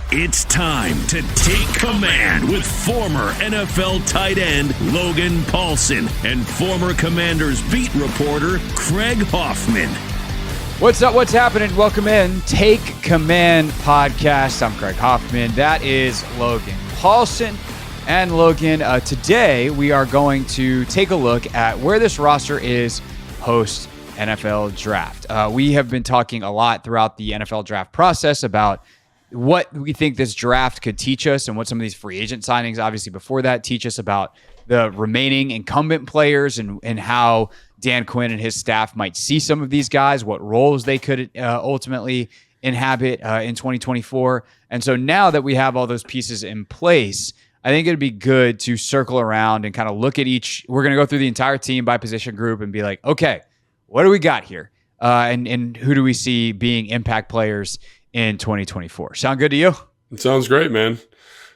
It's time to take command with former NFL tight end Logan Paulsen and former Commanders beat reporter Craig Hoffman. What's up? What's happening? Welcome in. Take Command podcast. I'm Craig Hoffman. That is Logan Paulsen. And Logan, today we are going to take a look at where this roster is post NFL draft. We have been talking a lot throughout the NFL draft process about what we think this draft could teach us and what some of these free agent signings, obviously before that, teach us about the remaining incumbent players and how Dan Quinn and his staff might see some of these guys, what roles they could ultimately inhabit in 2024. And so now that we have all those pieces in place, I think it'd be good to circle around and kind of look at each. We're going to go through the entire team by position group and be like, okay, what do we got here? And who do we see being impact players in 2024? Sound good to you? It sounds great, man.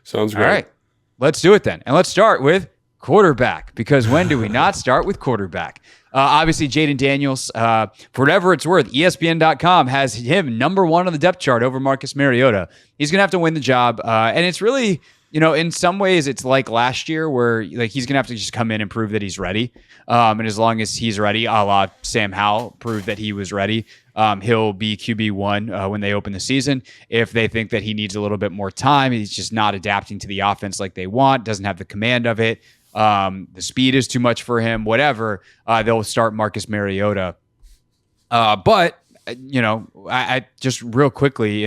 Sounds great. All right, let's do it then. And let's start with quarterback, because when do we not start with quarterback? Obviously, Jayden Daniels, for whatever it's worth, ESPN.com has him number one on the depth chart over Marcus Mariota. He's going to have to win the job. And it's really, in some ways, it's like last year where he's going to have to just come in and prove that he's ready. And as long as he's ready, a la Sam Howell proved that he was ready, he'll be QB1 when they open the season. If they think that he needs a little bit more time, he's just not adapting to the offense like they want, doesn't have the command of it, the speed is too much for him, whatever, they'll start Marcus Mariota. But I just real quickly,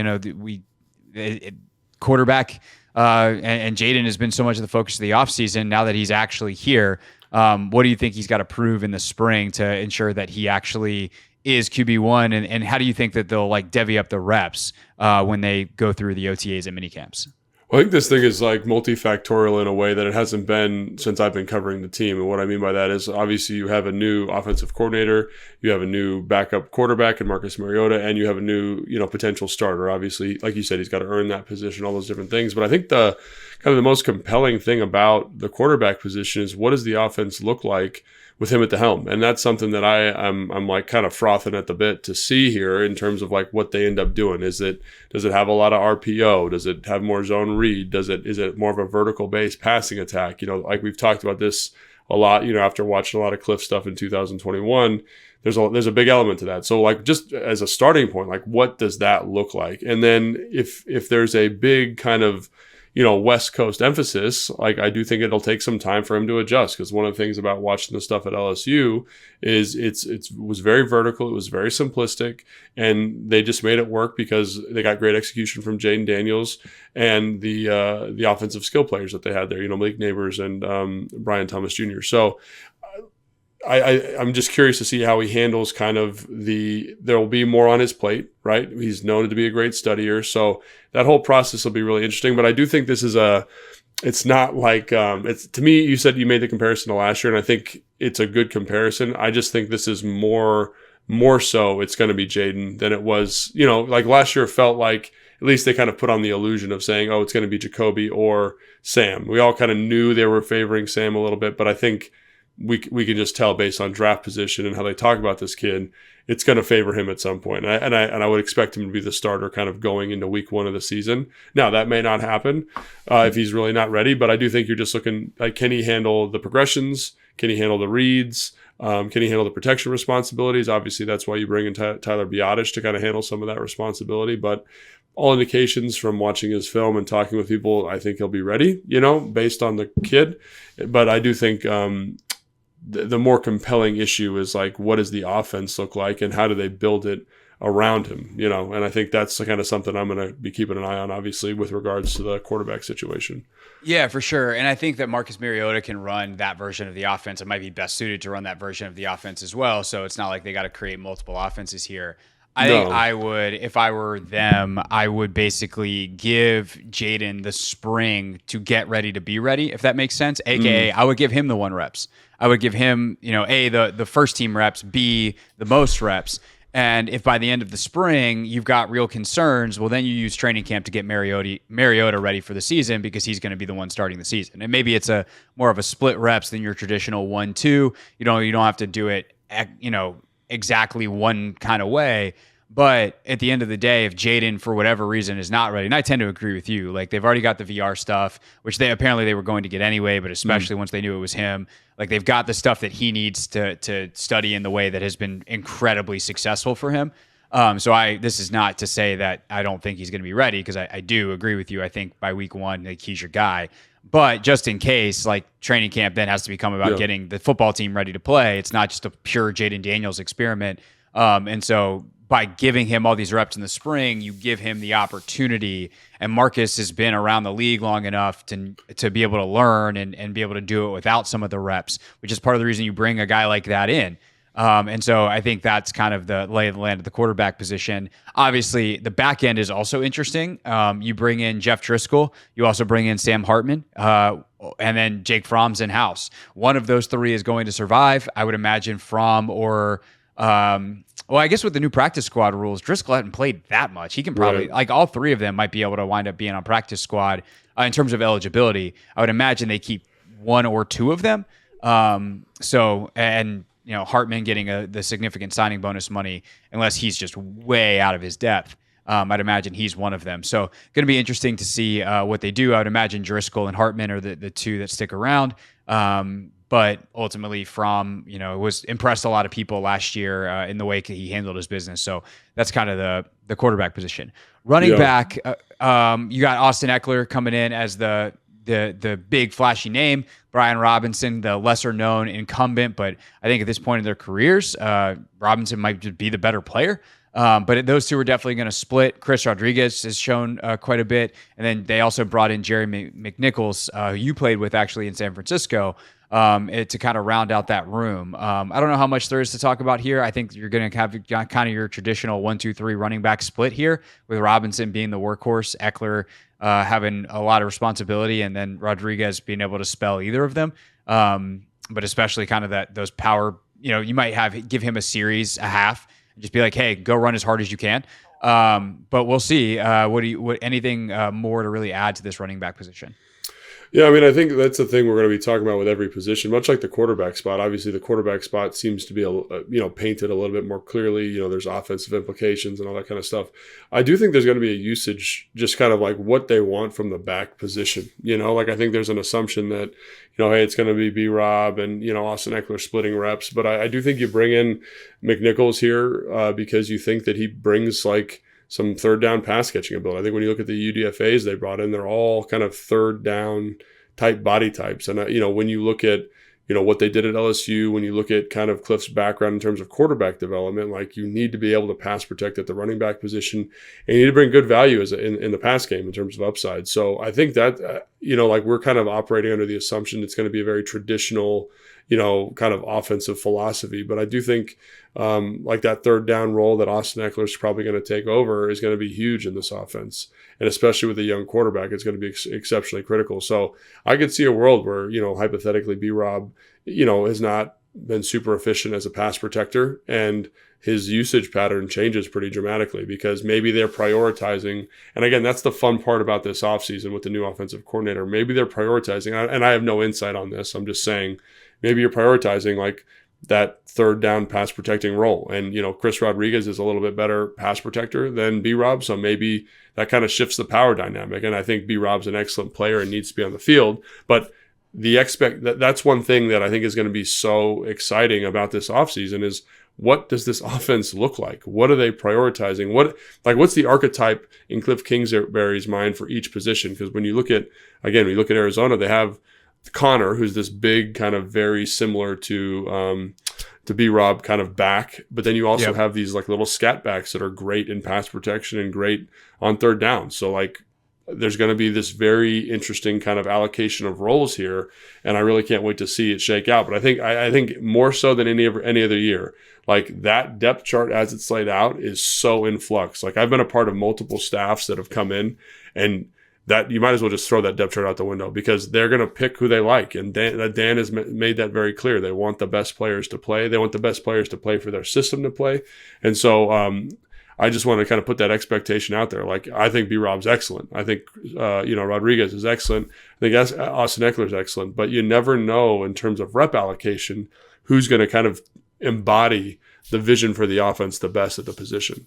quarterback and Jayden has been so much of the focus of the offseason. Now that he's actually here, what do you think he's got to prove in the spring to ensure that he actually is QB1? And how do you think that they'll divvy up the reps when they go through the OTAs and minicamps? Well, I think this thing is multifactorial in a way that it hasn't been since I've been covering the team. And what I mean by that is obviously you have a new offensive coordinator, you have a new backup quarterback in Marcus Mariota, and you have a new, potential starter. Obviously, like you said, he's got to earn that position, all those different things. But I think the most compelling thing about the quarterback position is what does the offense look like with him at the helm? And that's something that I'm kind of frothing at the bit to see here in terms of what they end up doing. Does it have a lot of RPO? Does it have more zone read? Is it more of a vertical based passing attack? We've talked about this a lot, after watching a lot of Cliff stuff in 2021, there's a big element to that. So just as a starting point, what does that look like? And then if there's a big kind of West Coast emphasis, I do think it'll take some time for him to adjust, because one of the things about watching the stuff at LSU is it was very vertical, it was very simplistic, and they just made it work because they got great execution from Jayden Daniels and the offensive skill players that they had there, Malik Neighbors and Brian Thomas Jr. So I'm just curious to see how he handles there will be more on his plate, right? He's known to be a great studier. So that whole process will be really interesting. But I do think this is it's not it's, to me, you said you made the comparison to last year, and I think it's a good comparison. I just think this is more so it's going to be Jayden than it was, last year felt like at least they kind of put on the illusion of saying, oh, it's going to be Jacoby or Sam. We all kind of knew they were favoring Sam a little bit, but I think we can just tell based on draft position and how they talk about this kid, it's going to favor him at some point. And I would expect him to be the starter kind of going into week one of the season. Now, that may not happen if he's really not ready, but I do think you're just looking can he handle the progressions? Can he handle the reads? Can he handle the protection responsibilities? Obviously, that's why you bring in Tyler Biadasz to kind of handle some of that responsibility. But all indications from watching his film and talking with people, I think he'll be ready, based on the kid. But I do think the more compelling issue is what does the offense look like and how do they build it around him, and I think that's the kind of something I'm going to be keeping an eye on, obviously, with regards to the quarterback situation. Yeah, for sure. And I think that Marcus Mariota can run that version of the offense. It might be best suited to run that version of the offense as well. So it's not like they got to create multiple offenses here. I think I would, if I were them, I would basically give Jayden the spring to get ready to be ready, if that makes sense. AKA, I would give him the 1 reps. I would give him, A, the first team reps, B, the most reps. And if by the end of the spring you've got real concerns, well, then you use training camp to get Mariota ready for the season, because he's going to be the one starting the season. And maybe it's a more of a split reps than your traditional 1-2. You don't have to do it, exactly one kind of way. But at the end of the day, if Jaden, for whatever reason, is not ready, and I tend to agree with you, like they've already got the VR stuff, which they were going to get anyway, but especially once they knew it was him, like they've got the stuff that he needs to study in the way that has been incredibly successful for him. This is not to say that I don't think he's going to be ready, because I do agree with you. I think by week 1, like, he's your guy. But just in case, like, training camp then has to become about getting the football team ready to play. It's not just a pure Jaden Daniels experiment. And so by giving him all these reps in the spring, you give him the opportunity. And Marcus has been around the league long enough to be able to learn and be able to do it without some of the reps, which is part of the reason you bring a guy like that in. And so I think that's kind of the lay of the land of the quarterback position. Obviously, the back end is also interesting. You bring in Jeff Driscoll. You also bring in Sam Hartman. And then Jake Fromm's in-house. One of those three is going to survive. I would imagine Fromm or... well, I guess with the new practice squad rules, Driscoll hadn't played that much. He can probably, like, all three of them might be able to wind up being on practice squad. In terms of eligibility, I would imagine they keep one or two of them. Hartman getting the significant signing bonus money, unless he's just way out of his depth. I'd imagine he's one of them. So going to be interesting to see what they do. I would imagine Driscoll and Hartman are the two that stick around. But ultimately, Fromm, was impressed a lot of people last year in the way he handled his business. So that's kind of the quarterback position. Running back, you got Austin Eckler coming in as the big flashy name. Brian Robinson, the lesser known incumbent, but I think at this point in their careers, Robinson might just be the better player. But those two are definitely going to split. Chris Rodriguez has shown quite a bit. And then they also brought in Jerry McNichols, who you played with actually in San Francisco, to kind of round out that room. I don't know how much there is to talk about here. I think you're going to have kind of your traditional 1-2-3 running back split here, with Robinson being the workhorse, Eckler having a lot of responsibility, and then Rodriguez being able to spell either of them. But especially kind of those power, you might give him a series, a half, and just be like, hey, go run as hard as you can. But we'll see. Anything more to really add to this running back position? Yeah, I mean, I think that's the thing we're going to be talking about with every position, much like the quarterback spot. Obviously, the quarterback spot seems to be, painted a little bit more clearly. There's offensive implications and all that kind of stuff. I do think there's going to be a usage, just kind of like what they want from the back position. I think there's an assumption that, hey, it's going to be B-Rob and, Austin Eckler splitting reps. But I do think you bring in McNichols here because you think that he brings like some third down pass catching ability. I think when you look at the UDFAs they brought in, they're all kind of third down type body types. And, when you look at, what they did at LSU, when you look at kind of Cliff's background in terms of quarterback development, like you need to be able to pass protect at the running back position, and you need to bring good value in the pass game in terms of upside. So I think that, we're kind of operating under the assumption it's going to be a very traditional, kind of offensive philosophy. But I do think like that third down role that Austin Eckler is probably going to take over is going to be huge in this offense. And especially with a young quarterback, it's going to be exceptionally critical. So I could see a world where, hypothetically B-Rob, has not been super efficient as a pass protector, and his usage pattern changes pretty dramatically because maybe they're prioritizing. And again, that's the fun part about this offseason with the new offensive coordinator. Maybe they're prioritizing, and I have no insight on this. I'm just saying, maybe you're prioritizing like that third down pass protecting role. And, Chris Rodriguez is a little bit better pass protector than B-Rob. So maybe that kind of shifts the power dynamic. And I think B-Rob's an excellent player and needs to be on the field. But that's one thing that I think is going to be so exciting about this offseason is, what does this offense look like? What are they prioritizing? What's the archetype in Cliff Kingsbury's mind for each position? Because when you look at Arizona, they have Connor, who's this big kind of very similar to B-Rob kind of back, but then you also have these like little scat backs that are great in pass protection and great on third down. So like there's going to be this very interesting kind of allocation of roles here, and I really can't wait to see it shake out. But I think more so than any other year, like that depth chart as it's laid out is so in flux. Like I've been a part of multiple staffs that have come in, and that you might as well just throw that depth chart out the window because they're going to pick who they like. And Dan has made that very clear. They want the best players to play. They want the best players to play for their system to play. And so I just want to kind of put that expectation out there. Like, I think B-Rob's excellent. I think, Rodriguez is excellent. I think Austin Eckler is excellent. But you never know in terms of rep allocation who's going to kind of embody the vision for the offense the best at the position.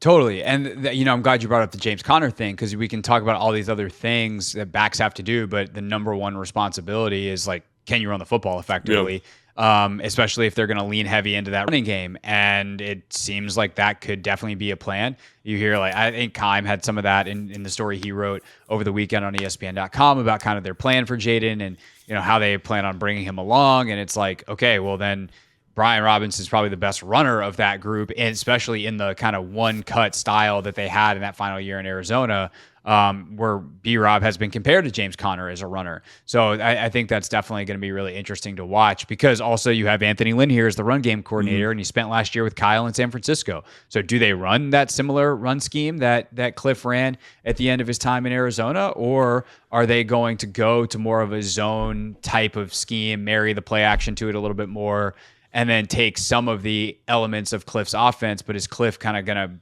Totally. And, I'm glad you brought up the James Conner thing, because we can talk about all these other things that backs have to do, but the number one responsibility is like, can you run the football effectively? Especially if they're going to lean heavy into that running game. And it seems like that could definitely be a plan. You hear, like, I think Keim had some of that in the story he wrote over the weekend on ESPN.com about kind of their plan for Jaden and, how they plan on bringing him along. And it's like, okay, well then Brian Robinson is probably the best runner of that group, and especially in the kind of one cut style that they had in that final year in Arizona, where B-Rob has been compared to James Conner as a runner. So I think that's definitely going to be really interesting to watch, because also you have Anthony Lynn here as the run game coordinator, and he spent last year with Kyle in San Francisco. So do they run that similar run scheme that Cliff ran at the end of his time in Arizona, or are they going to go to more of a zone type of scheme, marry the play action to it a little bit more, and then take some of the elements of Cliff's offense, but is Cliff kind of going to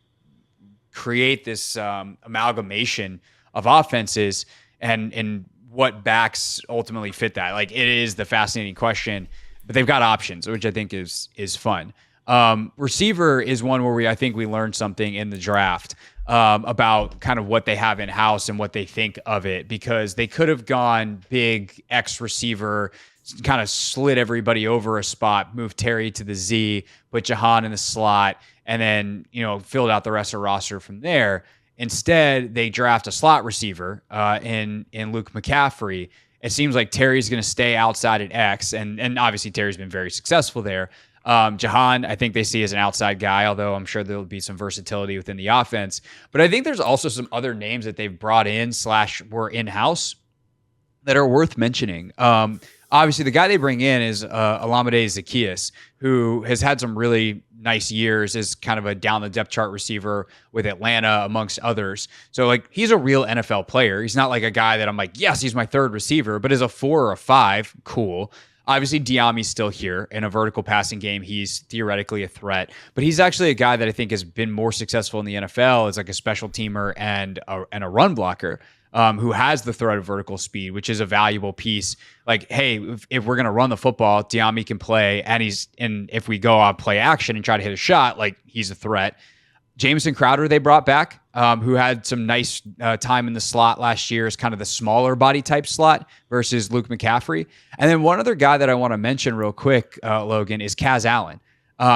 create this amalgamation of offenses, and what backs ultimately fit that? Like, it is the fascinating question, but they've got options, which I think is fun. Receiver is one where I think we learned something in the draft about kind of what they have in house and what they think of it, because they could have gone big X receiver, kind of slid everybody over a spot, moved Terry to the Z, put Jahan in the slot, and then, filled out the rest of the roster from there. Instead, they draft a slot receiver in Luke McCaffrey. It seems like Terry's going to stay outside at X, and obviously Terry's been very successful there. Jahan, I think they see as an outside guy, although I'm sure there'll be some versatility within the offense. But I think there's also some other names that they've brought in / were in-house that are worth mentioning. Obviously, the guy they bring in is Olamide Zaccheaus, who has had some really nice years as kind of a down the depth chart receiver with Atlanta, amongst others. So, like, he's a real NFL player. He's not like a guy that I'm like, yes, he's my third receiver, but as a 4 or a 5, cool. Obviously, Diami's still here. In a vertical passing game, he's theoretically a threat. But he's actually a guy that I think has been more successful in the NFL as like a special teamer and a run blocker. Who has the threat of vertical speed, which is a valuable piece. Like, hey, if we're going to run the football, Diami can play, and if we go on play action and try to hit a shot, like, he's a threat. Jamison Crowder they brought back, who had some nice time in the slot last year as kind of the smaller body type slot versus Luke McCaffrey. And then one other guy that I want to mention real quick, Logan, is Kaz Allen,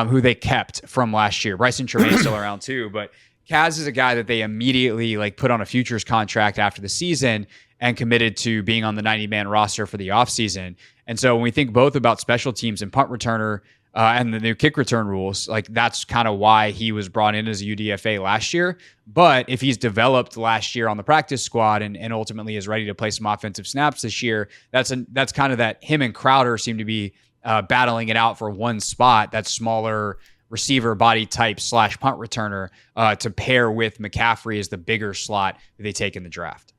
who they kept from last year. Bryson Tremaine's still around too, but Kaz is a guy that they immediately put on a futures contract after the season and committed to being on the 90-man roster for the offseason. And so when we think both about special teams and punt returner and the new kick return rules, that's kind of why he was brought in as a UDFA last year. But if he's developed last year on the practice squad and ultimately is ready to play some offensive snaps this year, that's kind of that him and Crowder seem to be battling it out for one spot, that smaller receiver body type / punt returner to pair with McCaffrey as the bigger slot that they take in the draft.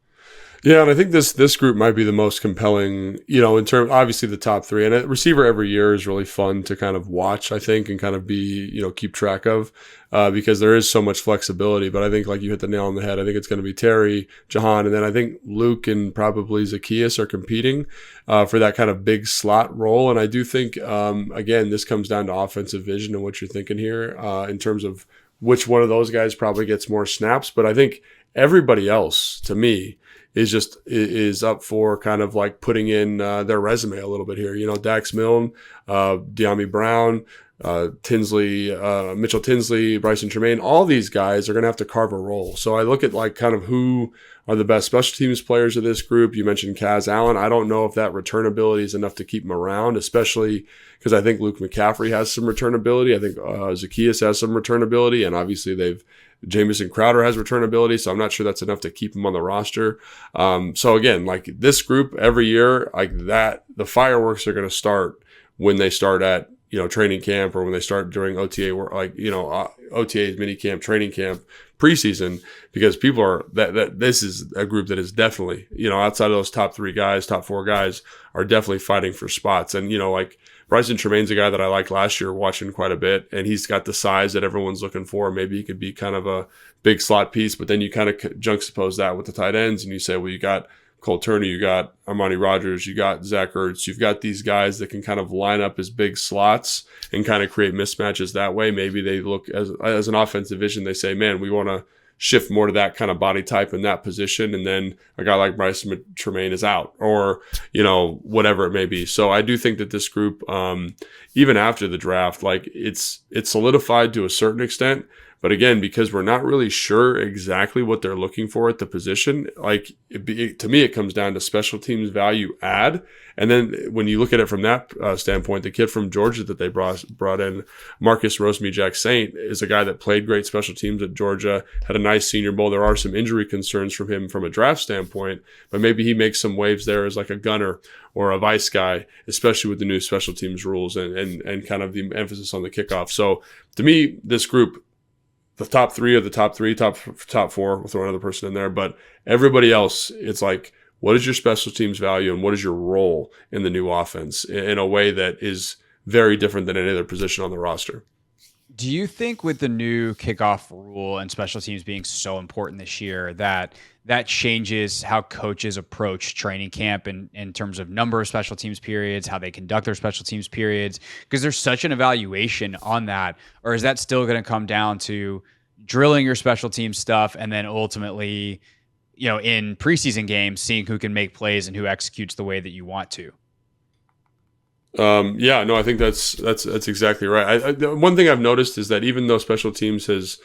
Yeah, and I think this group might be the most compelling, in terms, obviously the top 3. And a receiver every year is really fun to kind of watch, I think, and kind of be, keep track of because there is so much flexibility. But I think, like you hit the nail on the head, I think it's going to be Terry, Jahan, and then I think Luke and probably Zaccheaus are competing for that kind of big slot role. And I do think, again, this comes down to offensive vision and what you're thinking here in terms of which one of those guys probably gets more snaps. But I think everybody else, to me, is up for kind of like putting in their resume a little bit here. Dax Milne, Diami Brown, Mitchell Tinsley, Bryson Tremaine, all these guys are going to have to carve a role. So I look at kind of who are the best special teams players of this group. You mentioned Kaz Allen. I don't know if that return ability is enough to keep him around, especially because I think Luke McCaffrey has some return ability. I think Zaccheaus has some return ability, and obviously Jamison Crowder has return ability, so I'm not sure that's enough to keep him on the roster. So again, this group every year, the fireworks are going to start when they start at training camp or when they start during OTA work, OTA's mini camp, training camp, preseason, because people are that this is a group that is definitely outside of those top 3 guys, top 4 guys are definitely fighting for spots. And Bryson Tremaine's a guy that I liked last year, watching quite a bit, and he's got the size that everyone's looking for. Maybe he could be kind of a big slot piece, but then you kind of juxtapose that with the tight ends, and you say, well, you got Cole Turner, you got Armani Rogers, you got Zach Ertz, you've got these guys that can kind of line up as big slots and kind of create mismatches that way. Maybe they look as an offensive vision, they say, man, we want to shift more to that kind of body type in that position. And then a guy like Bryson Tremaine is out, or, whatever it may be. So I do think that this group, even after the draft, like it's solidified to a certain extent. But again, because we're not really sure exactly what they're looking for at the position, like to me, it comes down to special teams value add. And then when you look at it from that standpoint, the kid from Georgia that they brought in, Marcus Rosemy-Jacksaint, is a guy that played great special teams at Georgia, had a nice Senior Bowl. There are some injury concerns from him from a draft standpoint, but maybe he makes some waves there as like a gunner or a vice guy, especially with the new special teams rules and kind of the emphasis on the kickoff. So to me, this group, the top three are the top three, top four. We'll throw another person in there, but everybody else, it's like, what is your special teams value and what is your role in the new offense in a way that is very different than any other position on the roster? Do you think with the new kickoff rule and special teams being so important this year that changes how coaches approach training camp in terms of number of special teams periods, how they conduct their special teams periods? Because there's such an evaluation on that. Or is that still going to come down to drilling your special team stuff and then ultimately, in preseason games, seeing who can make plays and who executes the way that you want to? I think that's exactly right. One thing I've noticed is that even though special teams has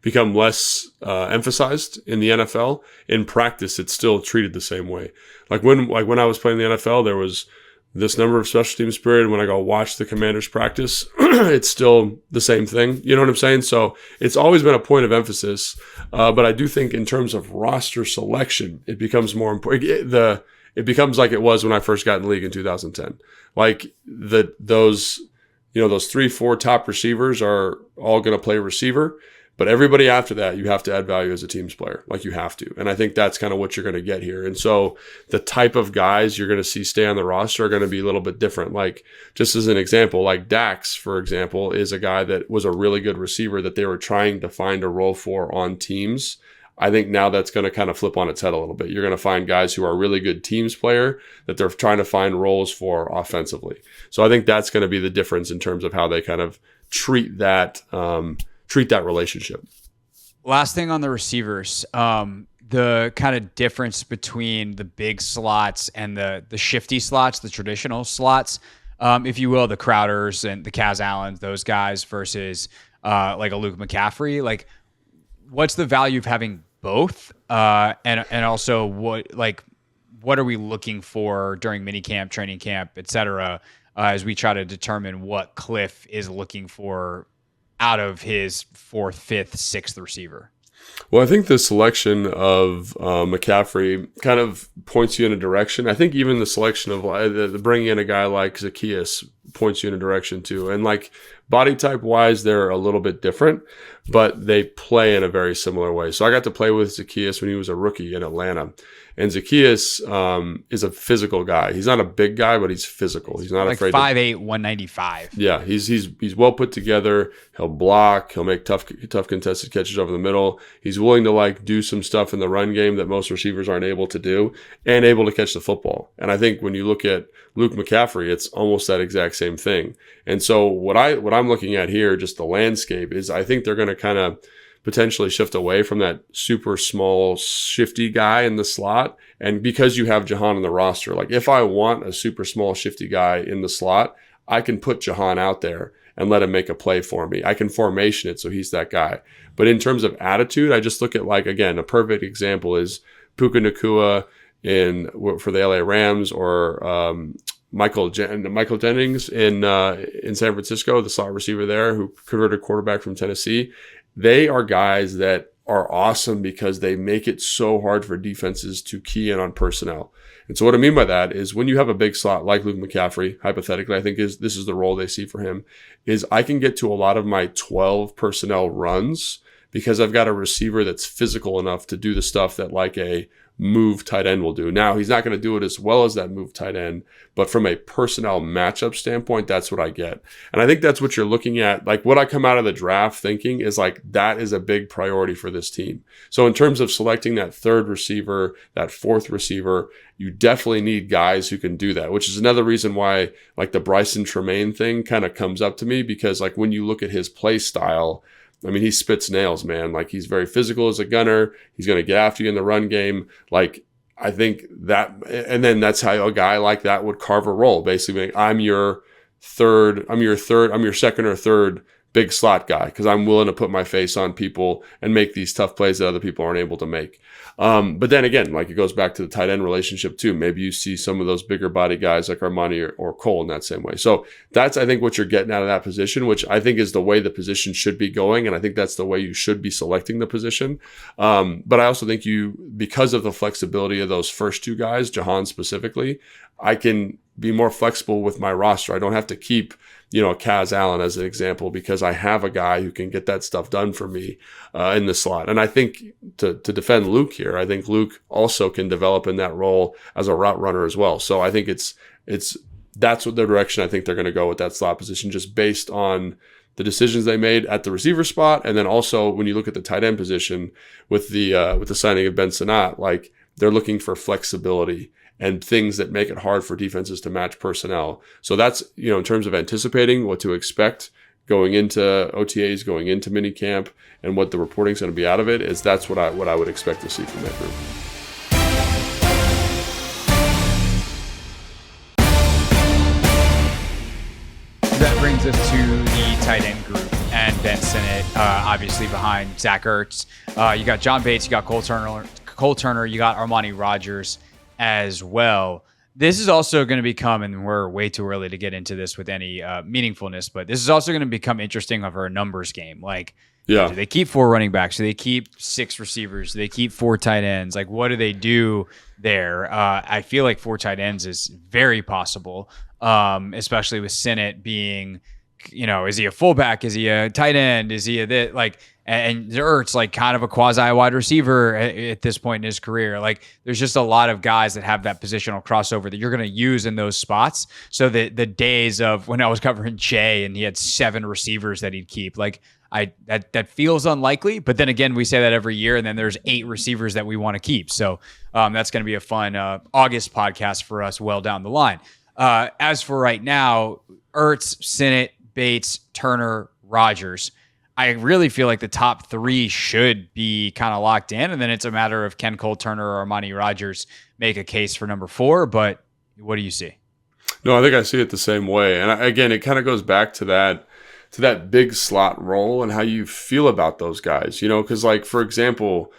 become less emphasized in the NFL, in practice it's still treated the same way. Like when I was playing in the NFL, there was this number of special teams period. When I go watch the Commanders practice, it's still the same thing. You know what I'm saying? So it's always been a point of emphasis. But I do think in terms of roster selection, it becomes more important. It becomes like it was when I first got in the league in 2010. Like those 3-4 top receivers are all going to play receiver, but everybody after that, you have to add value as a teams player. Like you have to. And I think that's kind of what you're going to get here. And so the type of guys you're going to see stay on the roster are going to be a little bit different. Like just as an example, like Dax, for example, is a guy that was a really good receiver that they were trying to find a role for on teams. I think now that's going to kind of flip on its head a little bit. You're going to find guys who are really good teams player that they're trying to find roles for offensively. So I think that's going to be the difference in terms of how they kind of treat that relationship. Last thing on the receivers, the kind of difference between the big slots and the shifty slots, the traditional slots, if you will, the Crowders and the Kaz Allens, those guys versus like a Luke McCaffrey. Like, what's the value of having both? And also what are we looking for during minicamp, training camp, et cetera, as we try to determine what Cliff is looking for out of his 4th, 5th, 6th receiver? Well, I think the selection of McCaffrey kind of points you in a direction. I think even the selection of the bringing in a guy like Zacchaeus points you in a direction too. And like body type wise, they're a little bit different, but they play in a very similar way. So I got to play with Zacchaeus when he was a rookie in Atlanta. And Zacchaeus is a physical guy. He's not a big guy, but he's physical. He's not afraid. 5'8", 195. Yeah, he's well put together. He'll block. He'll make tough contested catches over the middle. He's willing to do some stuff in the run game that most receivers aren't able to do, and able to catch the football. And I think when you look at Luke McCaffrey, it's almost that exact same thing. And so what I'm looking at here, just the landscape, is I think they're going to kind of potentially shift away from that super small, shifty guy in the slot. And because you have Jahan on the roster, like if I want a super small, shifty guy in the slot, I can put Jahan out there and let him make a play for me. I can formation it so he's that guy. But in terms of attitude, I just look at again, a perfect example is Puka Nacua for the LA Rams, or Michael Jennings in San Francisco, the slot receiver there who converted quarterback from Tennessee. They are guys that are awesome because they make it so hard for defenses to key in on personnel. And so what I mean by that is when you have a big slot like Luke McCaffrey, hypothetically, I think this is the role they see for him, is I can get to a lot of my 12 personnel runs because I've got a receiver that's physical enough to do the stuff that like a move tight end will do. Now, he's not going to do it as well as that move tight end, but from a personnel matchup standpoint, that's what I get. And I think that's what you're looking at. Like what I come out of the draft thinking is like, that is a big priority for this team. So in terms of selecting that third receiver, that fourth receiver, you definitely need guys who can do that, which is another reason why like the Bryson Tremaine thing kind of comes up to me, because like when you look at his play style, I mean, he spits nails, man. Like he's very physical as a gunner. He's going to get after you in the run game. Like I think that, and then that's how a guy like that would carve a role. Basically, I'm your second or third big slot guy because I'm willing to put my face on people and make these tough plays that other people aren't able to make. But then again, like it goes back to the tight end relationship too. Maybe you see some of those bigger body guys like Armani or Cole in that same way. So that's, I think, what you're getting out of that position, which I think is the way the position should be going. And I think that's the way you should be selecting the position. But I also think because of the flexibility of those first two guys, Jahan specifically, I can be more flexible with my roster. I don't have to keep, Kaz Allen as an example, because I have a guy who can get that stuff done for me in the slot. And I think to defend Luke here, I think Luke also can develop in that role as a route runner as well. So I think that's what the direction I think they're going to go with that slot position, just based on the decisions they made at the receiver spot. And then also when you look at the tight end position with the signing of Ben Sinnott, like they're looking for flexibility and things that make it hard for defenses to match personnel. So that's, in terms of anticipating what to expect going into OTAs, going into minicamp, and what the reporting is going to be out of it, that's what I would expect to see from that group. That brings us to the tight end group and Ben Sinnott, obviously behind Zach Ertz. You got John Bates, you got Cole Turner, you got Armani Rogers as well. This is also going to become, and we're way too early to get into this with any meaningfulness, but this is also going to become interesting of our numbers game. Like, do they keep 4 running backs? Do they keep 6 receivers? Do they keep 4 tight ends? Like, what do they do there? I feel like 4 tight ends is very possible, especially with Sinnott being, is he a fullback? Is he a tight end? Is he and Ertz, like kind of a quasi wide receiver at this point in his career. Like there's just a lot of guys that have that positional crossover that you're going to use in those spots. So the days of when I was covering Jay and he had 7 receivers that he'd keep, like that feels unlikely. But then again, we say that every year, and then there's 8 receivers that we want to keep. So that's going to be a fun August podcast for us well down the line. As for right now, Ertz, Sinnott, Bates, Turner, Rogers. I really feel like the top 3 should be kind of locked in, and then it's a matter of can Cole Turner or Armani Rogers make a case for number 4, but what do you see? No, I think I see it the same way. And again, it kind of goes back to that big slot role and how you feel about those guys, because like, for example,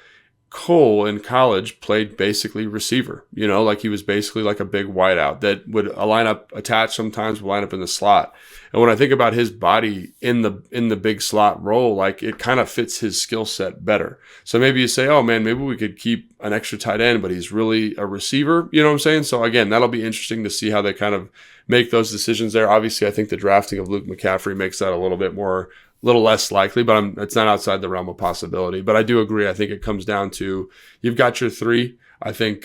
Cole in college played basically receiver, like he was basically like a big wideout that would line up attached sometimes, would line up in the slot. And when I think about his body in the big slot role, like it kind of fits his skill set better. So maybe you say, oh man, maybe we could keep an extra tight end, but he's really a receiver. You know what I'm saying? So again, that'll be interesting to see how they kind of make those decisions there. Obviously, I think the drafting of Luke McCaffrey makes that a little less likely, but it's not outside the realm of possibility. But I do agree. I think it comes down to you've got your 3. I think,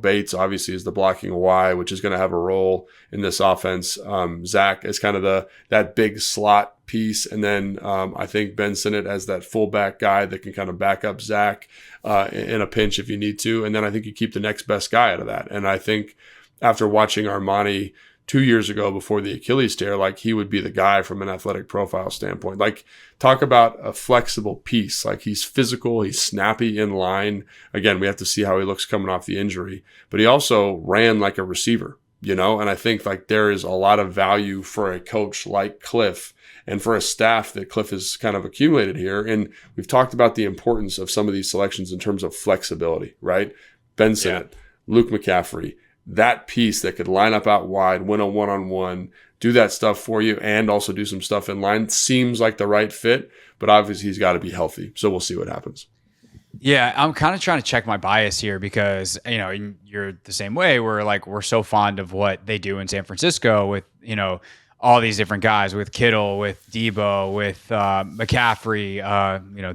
Bates obviously is the blocking Y, which is going to have a role in this offense. Zach is kind of that big slot piece. And then I think Ben Sinnott as that fullback guy that can kind of back up Zach in a pinch if you need to. And then I think you keep the next best guy out of that. And I think after watching Armani 2 years ago before the Achilles tear, like he would be the guy from an athletic profile standpoint. Like talk about a flexible piece. Like he's physical, he's snappy in line. Again, we have to see how he looks coming off the injury, but he also ran like a receiver, and I think like there is a lot of value for a coach like Cliff and for a staff that Cliff has kind of accumulated here. And we've talked about the importance of some of these selections in terms of flexibility, right? Ben Sinnott, Luke McCaffrey, that piece that could line up out wide, win a one-on-one, do that stuff for you, and also do some stuff in line seems like the right fit, but obviously he's got to be healthy. So we'll see what happens. Yeah, I'm kind of trying to check my bias here because, you're the same way. We're so fond of what they do in San Francisco with, all these different guys with Kittle, with Debo, with McCaffrey,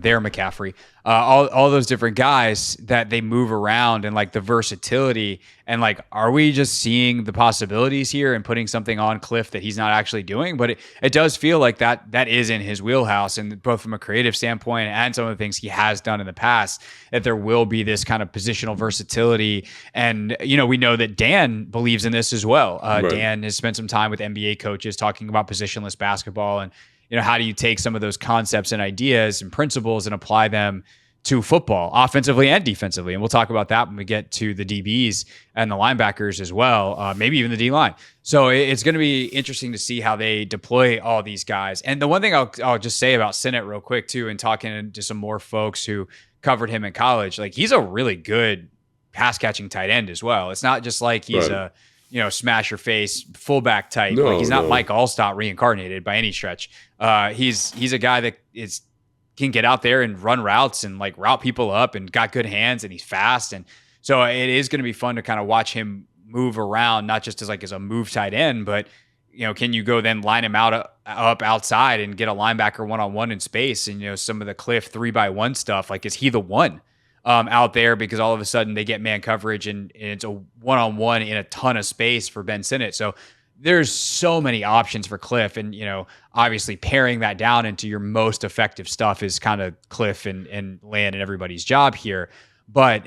their McCaffrey, all those different guys that they move around, and like the versatility, and like, are we just seeing the possibilities here and putting something on Cliff that he's not actually doing? But it does feel like that is in his wheelhouse, and both from a creative standpoint and some of the things he has done in the past, that there will be this kind of positional versatility. And, we know that Dan believes in this as well. Right. Dan has spent some time with NBA coaches talking about positionless basketball, and how do you take some of those concepts and ideas and principles and apply them to football, offensively and defensively. And we'll talk about that when we get to the DBs and the linebackers as well, maybe even the D-line. So it's going to be interesting to see how they deploy all these guys. And the one thing I'll just say about Sinnott real quick too, and talking to some more folks who covered him in college, like, he's a really good pass catching tight end as well. It's not just like he's right. a smash your face fullback type. No, like, he's not no. Mike Allstott reincarnated by any stretch. He's a guy that can get out there and run routes and like route people up, and got good hands, and he's fast. And so it is going to be fun to kind of watch him move around, not just as a move tight end, but can you go then line him up outside and get a linebacker one-on-one in space? And some of the Cliff 3x1 stuff, like, is he the one out there? Because all of a sudden they get man coverage and it's a one-on-one in a ton of space for Ben Sinnott. So there's so many options for Cliff, and obviously paring that down into your most effective stuff is kind of Cliff and Land and everybody's job here. But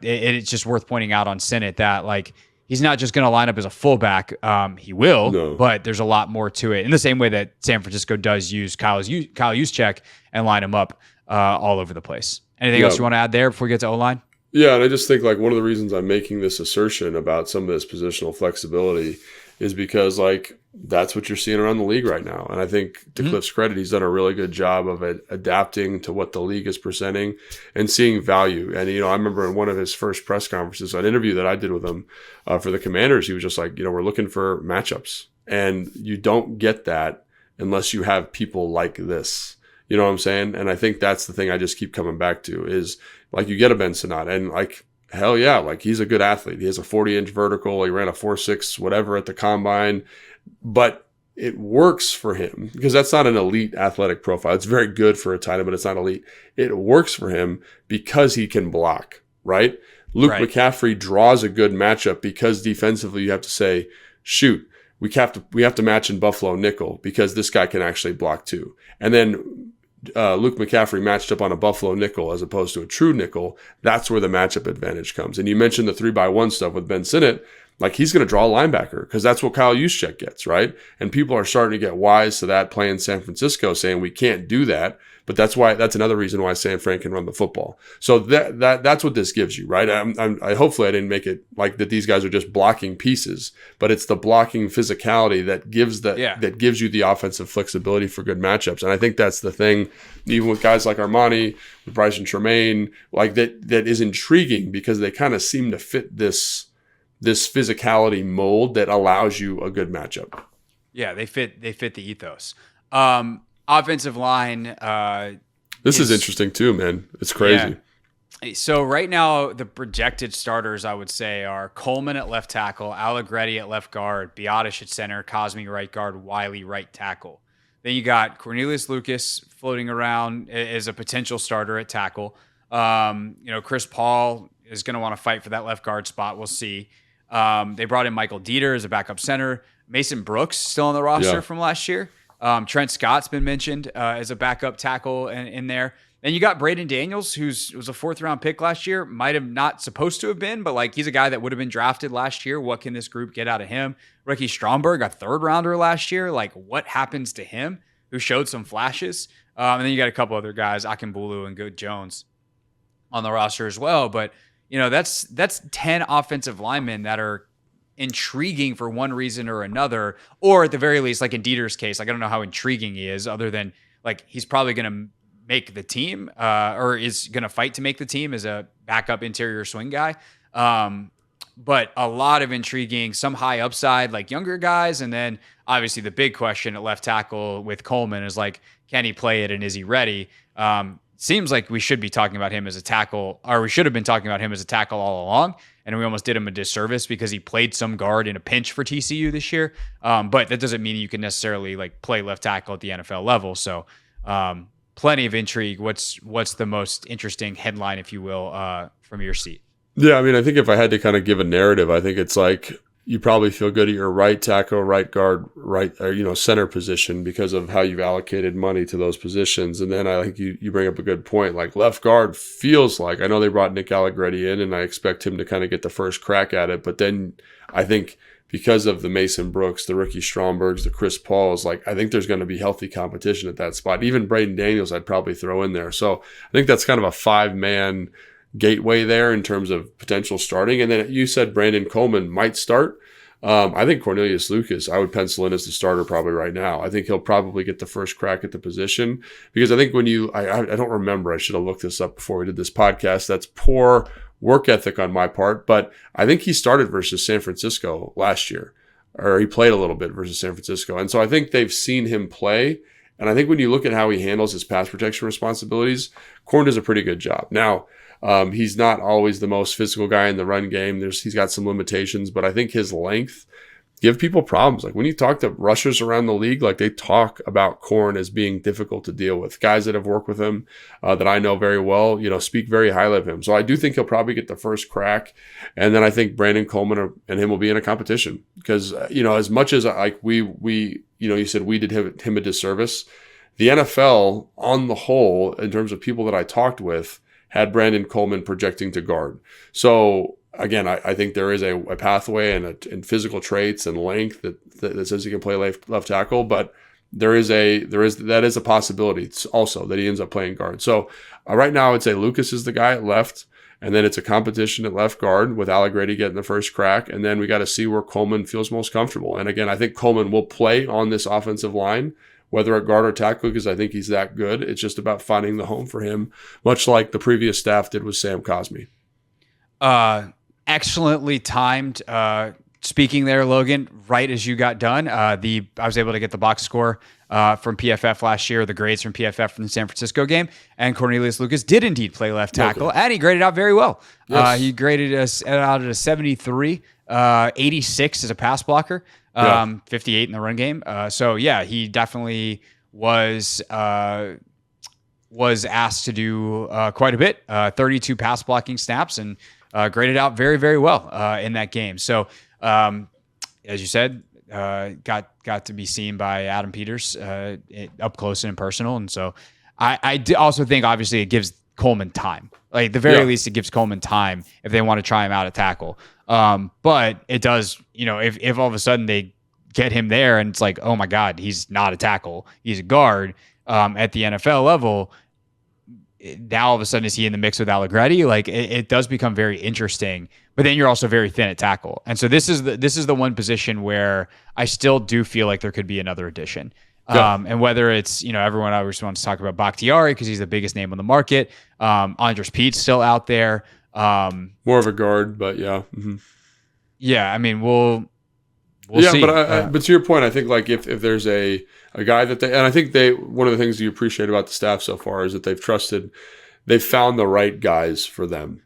it's just worth pointing out on Sinnott that, like, he's not just going to line up as a fullback. He will, No. but there's a lot more to it. In the same way that San Francisco does use Kyle Juszczyk and line him up all over the place. Anything else you want to add there before we get to O-line? Yeah, and I just think, like, one of the reasons I'm making this assertion about some of this positional flexibility is because, like, that's what you're seeing around the league right now. And I think, to Cliff's credit, he's done a really good job of adapting to what the league is presenting and seeing value. And, I remember in one of his first press conferences, an interview that I did with him for the Commanders, he was just like, we're looking for matchups. And you don't get that unless you have people like this. You know what I'm saying? And I think that's the thing I just keep coming back to is, like, you get a Ben Sinnott, and, like, hell yeah, like, he's a good athlete. He has a 40-inch vertical. He ran a 4.6 whatever at the combine, but it works for him because that's not an elite athletic profile. It's very good for a tight end, but it's not elite. It works for him because he can block, right? Luke McCaffrey draws a good matchup because defensively you have to say, shoot, we have to match in Buffalo nickel because this guy can actually block too. And then Luke McCaffrey matched up on a Buffalo nickel as opposed to a true nickel. That's where the matchup advantage comes. And you mentioned the 3x1 stuff with Ben Sinnott. Like, he's going to draw a linebacker because that's what Kyle Juszczyk gets, right? And people are starting to get wise to that playing San Francisco, saying we can't do that. But that's another reason why San Fran can run the football. So that's what this gives you, right? I hopefully I didn't make it like that these guys are just blocking pieces, but it's the blocking physicality that gives you the offensive flexibility for good matchups. And I think that's the thing, even with guys like Armani, with Bryson Tremaine, like that is intriguing because they kind of seem to fit this physicality mold that allows you a good matchup. Yeah, they fit the ethos. Offensive line. This is interesting too, man. It's crazy. Yeah. So right now, the projected starters, I would say, are Coleman at left tackle, Allegretti at left guard, Biotish at center, Cosmi right guard, Wiley right tackle. Then you got Cornelius Lucas floating around as a potential starter at tackle. Chris Paul is going to want to fight for that left guard spot. We'll see. They brought in Michael Dieter as a backup center. Mason Brooks still on the roster from last year. Trent Scott's been mentioned as a backup tackle in there. Then you got Braden Daniels, was a 4th-round pick last year. Might have not supposed to have been, but like he's a guy that would have been drafted last year. What can this group get out of him? Ricky Stromberg, a 3rd-rounder last year. Like, what happens to him? Who showed some flashes. And then you got a couple other guys, Akinbulu and Good Jones, on the roster as well. But that's 10 offensive linemen that are intriguing for one reason or another, or at the very least, like in Dieter's case, like I don't know how intriguing he is, other than like he's probably going to make the team, or is going to fight to make the team as a backup interior swing guy. But a lot of intriguing, some high upside, like younger guys, and then obviously the big question at left tackle with Coleman is like, can he play it and is he ready? seems like we should be talking about him as a tackle, or we should have been talking about him as a tackle all along. And we almost did him a disservice because he played some guard in a pinch for TCU this year. But that doesn't mean you can necessarily like play left tackle at the NFL level. So plenty of intrigue. What's the most interesting headline, if you will, from your seat? Yeah, I mean, I think if I had to kind of give a narrative, I think it's like you probably feel good at your right tackle, right guard, right, or, center position because of how you've allocated money to those positions. And then I think you bring up a good point. Like left guard feels like, I know they brought Nick Allegretti in and I expect him to kind of get the first crack at it. But then I think because of the Mason Brooks, the Ricky Strombergs, the Chris Pauls, like I think there's going to be healthy competition at that spot. Even Braden Daniels I'd probably throw in there. So I think that's kind of a 5-man gateway there in terms of potential starting. And then you said Brandon Coleman might start. I think Cornelius Lucas, I would pencil in as the starter probably right now. I think he'll probably get the first crack at the position because I think when I don't remember, I should have looked this up before we did this podcast. That's poor work ethic on my part, but I think he started versus San Francisco last year, or he played a little bit versus San Francisco. And so I think they've seen him play. And I think when you look at how he handles his pass protection responsibilities, Corn does a pretty good job. Now, he's not always the most physical guy in the run game. He's got some limitations, but I think his length give people problems. Like when you talk to rushers around the league, like they talk about Corn as being difficult to deal with. Guys that have worked with him that I know very well, speak very highly of him. So I do think he'll probably get the first crack. And then I think Brandon Coleman and him will be in a competition because, as much as like you said we did him a disservice, the NFL on the whole, in terms of people that I talked with, had Brandon Coleman projecting to guard. So again, I think there is a pathway and physical traits and length that says he can play left tackle, but that is a possibility. It's also that he ends up playing guard. So right now I would say Lucas is the guy at left, and then it's a competition at left guard with Allegretti getting the first crack, and then we got to see where Coleman feels most comfortable. And again, I think Coleman will play on this offensive line, whether at guard or tackle, because I think he's that good. It's just about finding the home for him, much like the previous staff did with Sam Cosmi. Excellently timed. Speaking there, Logan, right as you got done, I was able to get the box score from PFF last year, the grades from PFF from the San Francisco game, and Cornelius Lucas did indeed play left tackle, and he graded out very well. Yes. He graded us out at a 73, 86 as a pass blocker. 58 in the run game. So yeah, he definitely was asked to do quite a bit, 32 pass blocking snaps, and graded out very, very well in that game. So as you said, got to be seen by Adam Peters up close and personal. And so I also think obviously it gives Coleman time. Like at the very least, it gives Coleman time if they want to try him out at tackle. But it does, if all of a sudden they get him there and it's like, oh my God, he's not a tackle, he's a guard at the NFL level. Now all of a sudden is he in the mix with Allegretti? Like it does become very interesting, but then you're also very thin at tackle. And so this is the one position where I still do feel like there could be another addition. And whether it's, everyone always wants to talk about Bakhtiari because he's the biggest name on the market. Andres Pete's still out there. More of a guard, but yeah. Mm-hmm. Yeah. I mean, we'll see. But to your point, I think like if there's a guy that and I think one of the things you appreciate about the staff so far is that they've found the right guys for them.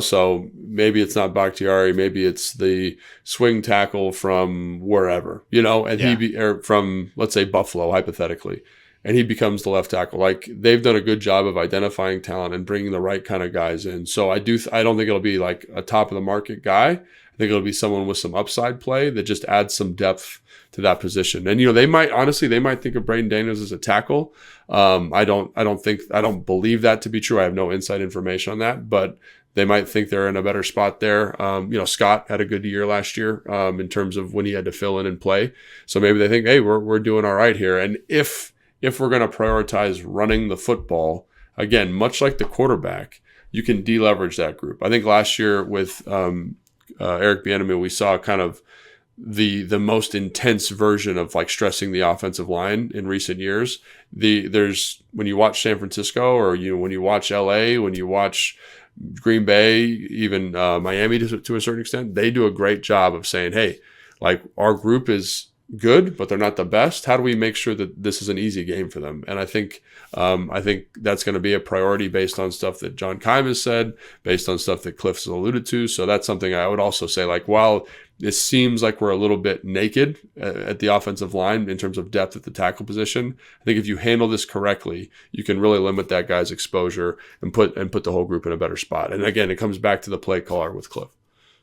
So maybe it's not Bakhtiari, maybe it's the swing tackle from wherever, and from, let's say, Buffalo, hypothetically, and he becomes the left tackle. Like they've done a good job of identifying talent and bringing the right kind of guys in. So I don't think it'll be like a top of the market guy. I think it'll be someone with some upside play that just adds some depth to that position. And, they might think of Braden Daniels as a tackle. I don't believe that to be true. I have no inside information on that, but they might think they're in a better spot there. Scott had a good year last year in terms of when he had to fill in and play. So maybe they think, hey, we're doing all right here. And if we're going to prioritize running the football, again, much like the quarterback, you can deleverage that group. I think last year with Eric Bieniemy, we saw kind of the most intense version of like stressing the offensive line in recent years. There's when you watch San Francisco or when you watch LA, when you watch Green Bay, even Miami to a certain extent, they do a great job of saying, hey, like our group is good, but they're not the best. How do we make sure that this is an easy game for them? And I think that's going to be a priority based on stuff that John Keim has said, based on stuff that Cliff's alluded to. So that's something I would also say, like, while it seems like we're a little bit naked at the offensive line in terms of depth at the tackle position, I think if you handle this correctly, you can really limit that guy's exposure and put the whole group in a better spot. And again, it comes back to the play caller with Cliff.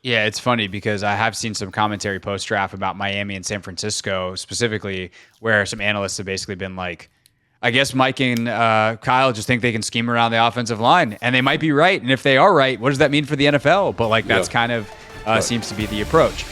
Yeah, it's funny because I have seen some commentary post-draft about Miami and San Francisco specifically, where some analysts have basically been like, I guess Mike and Kyle just think they can scheme around the offensive line, and they might be right. And if they are right, what does that mean for the NFL? But like that's kind of seems to be the approach.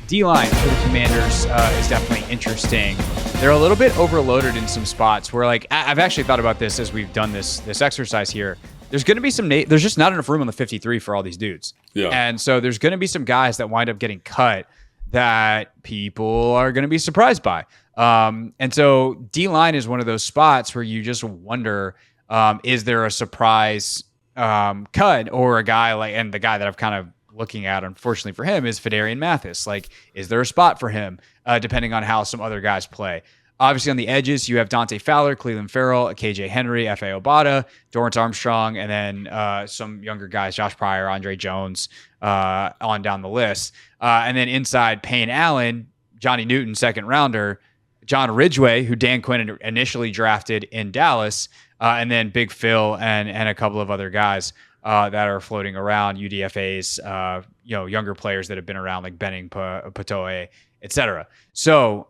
D-line for the Commanders is definitely interesting. They're a little bit overloaded in some spots where, like, I've actually thought about this as we've done this exercise here. There's going to be there's just not enough room on the 53 for all these dudes. Yeah. And so there's going to be some guys that wind up getting cut that people are going to be surprised by. And so D-line is one of those spots where you just wonder, is there a surprise cut or a guy like, and the guy that I've kind of looking at, unfortunately for him, is Fedarian Mathis. Like, is there a spot for him, depending on how some other guys play? Obviously, on the edges, you have Dante Fowler, Cleveland Farrell, KJ Henry, F.A. Obata, Dorrance Armstrong, and then some younger guys, Josh Pryor, Andre Jones, on down the list. And then inside, Payne Allen, Johnny Newton, second rounder, John Ridgway, who Dan Quinn initially drafted in Dallas, and then Big Phil and a couple of other guys that are floating around, UDFAs, younger players that have been around, like Benning, Patoe, etc. So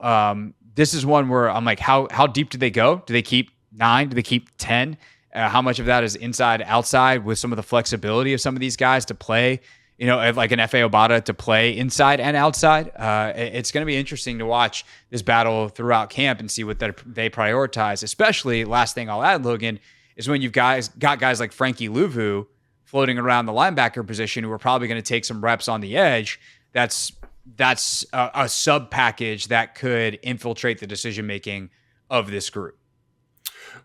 this is one where I'm like, how deep do they go? Do they keep 9? Do they keep 10? How much of that is inside, outside, with some of the flexibility of some of these guys to play, like an F.A. Obata to play inside and outside? It's going to be interesting to watch this battle throughout camp and see what they prioritize. Especially, last thing I'll add, Logan, is when you've got guys like Frankie Louvu floating around the linebacker position who are probably going to take some reps on the edge. That's a sub package that could infiltrate the decision making of this group.